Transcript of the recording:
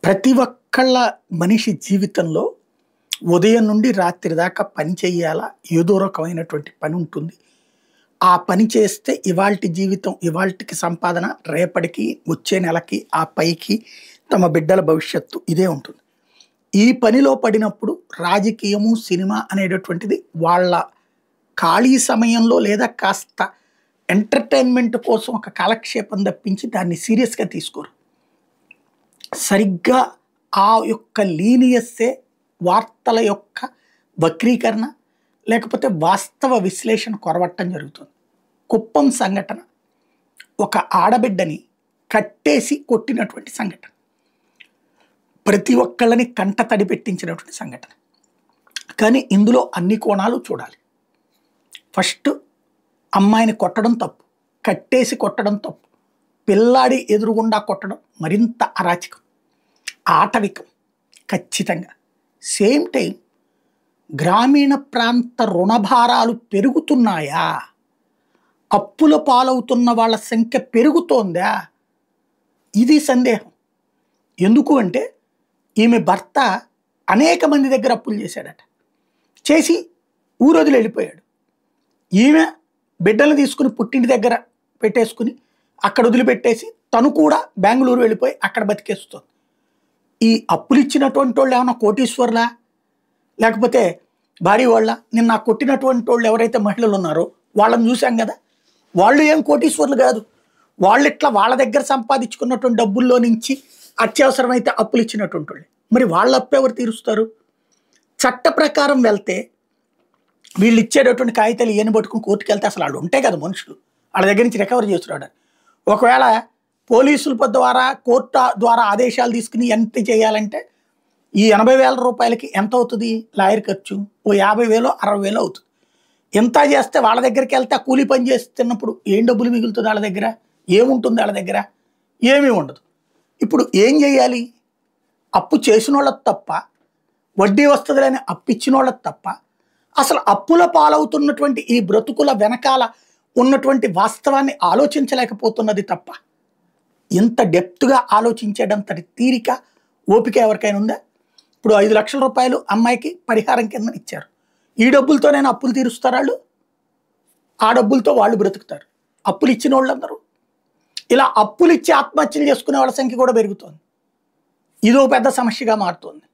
ప్రతి ఒక్కళ్ళ మనిషి జీవితంలో ఉదయం నుండి రాత్రి దాకా పని చేయాలా, ఏదో రకమైనటువంటి పని ఉంటుంది. ఆ పని చేస్తే ఇవాల్టి జీవితం, ఇవాల్టికి సంపాదన, రేపటికి, వచ్చే నెలకి, ఆ పైకి తమ బిడ్డల భవిష్యత్తు ఇదే ఉంటుంది. ఈ పనిలో పడినప్పుడు రాజకీయము, సినిమా అనేటటువంటిది వాళ్ళ ఖాళీ సమయంలో లేదా కాస్త ఎంటర్‌టైన్‌మెంట్ కోసం ఒక కాలక్షేపం తప్పించి దాన్ని సీరియస్‌గా తీసుకోరు. సరిగ్గా ఆ యొక్క లీనియస్సే వార్తల యొక్క వక్రీకరణ, లేకపోతే వాస్తవ విశ్లేషణ కొరవట్టం జరుగుతుంది. కుప్పం సంఘటన ఒక ఆడబిడ్డని కట్టేసి కొట్టినటువంటి సంఘటన. ప్రతి ఒక్కళ్ళని కంట తడి పెట్టించినటువంటి సంఘటన. కానీ ఇందులో అన్ని కోణాలు చూడాలి. ఫస్ట్ అమ్మాయిని కొట్టడం తప్పు, కట్టేసి కొట్టడం తప్పు, పిల్లాడి ఎదురుగుండా కొట్టడం మరింత అరాచకం, ఆటవికం ఖచ్చితంగా. సేమ్ టైం గ్రామీణ ప్రాంత రుణభారాలు పెరుగుతున్నాయా, అప్పుల పాలవుతున్న వాళ్ళ సంఖ్య పెరుగుతోందా, ఇది సందేహం. ఎందుకు అంటే ఈమె భర్త అనేక మంది దగ్గర అప్పులు చేశాడట, చేసి ఊరొదిలి వెళ్ళిపోయాడు. ఈమె బిడ్డలు తీసుకుని పుట్టింటి దగ్గర పెట్టేసుకుని అక్కడ వదిలిపెట్టేసి తను కూడా బెంగళూరు వెళ్ళిపోయి అక్కడ బతికేస్తుంది. ఈ అప్పులు ఇచ్చినటువంటి వాళ్ళు ఏమన్నా కోటీశ్వర్లా, లేకపోతే భారీ వాళ్ళ? నిన్న కొట్టినటువంటి వాళ్ళు ఎవరైతే మహిళలు ఉన్నారో వాళ్ళని చూసాం కదా, వాళ్ళు ఏం కోటీశ్వర్లు కాదు. వాళ్ళు ఇట్లా వాళ్ళ దగ్గర సంపాదించుకున్నటువంటి డబ్బుల్లో నుంచి అత్యవసరమైతే అప్పులు ఇచ్చినటువంటి వాళ్ళు. మరి వాళ్ళ అప్పు ఎవరు తీరుస్తారు? చట్ట ప్రకారం వెళ్తే వీళ్ళు ఇచ్చేటటువంటి కాగితాలు ఏని పట్టుకుని కోర్టుకు వెళ్తే అసలు వాళ్ళు ఉంటాయి కదా మనుషులు, వాళ్ళ దగ్గర నుంచి రికవరీ చేస్తున్నాడు. ఒకవేళ పోలీసుల ద్వారా, కోర్టు ద్వారా ఆదేశాలు తీసుకుని ఎంత చేయాలంటే ఈ 80,000 రూపాయలకి ఎంత అవుతుంది లాయర్ ఖర్చు? ఓ 50,000 60,000 అవుతుంది. ఎంత చేస్తే వాళ్ళ దగ్గరికి వెళ్తే ఆ కూలీ పని చేస్తున్నప్పుడు ఏం డబ్బులు మిగులుతుంది వాళ్ళ దగ్గర? ఏముంటుంది వాళ్ళ దగ్గర? ఏమీ ఉండదు. ఇప్పుడు ఏం చేయాలి? అప్పు చేసిన వాళ్ళకి తప్ప, వడ్డీ వస్తుందని అప్పు ఇచ్చిన వాళ్ళకి తప్ప, అసలు అప్పుల పాలవుతున్నటువంటి ఈ బ్రతుకుల వెనకాల ఉన్నటువంటి వాస్తవాన్ని ఆలోచించలేకపోతున్నది తప్ప, ఇంత డెప్త్గా ఆలోచించేటంతటి తీరిక, ఓపిక ఎవరికైనా ఉందా? ఇప్పుడు 5 లక్షల రూపాయలు అమ్మాయికి పరిహారం కింద ఇచ్చారు. ఈ డబ్బులతోనైనా అప్పులు తీరుస్తారు వాళ్ళు? ఆ డబ్బులతో వాళ్ళు బ్రతుకుతారు. అప్పులు ఇచ్చిన వాళ్ళందరూ ఇలా అప్పులు ఇచ్చి ఆత్మహత్యలు చేసుకునే వాళ్ళ సంఖ్య కూడా పెరుగుతోంది. ఇదో పెద్ద సమస్యగా మారుతోంది.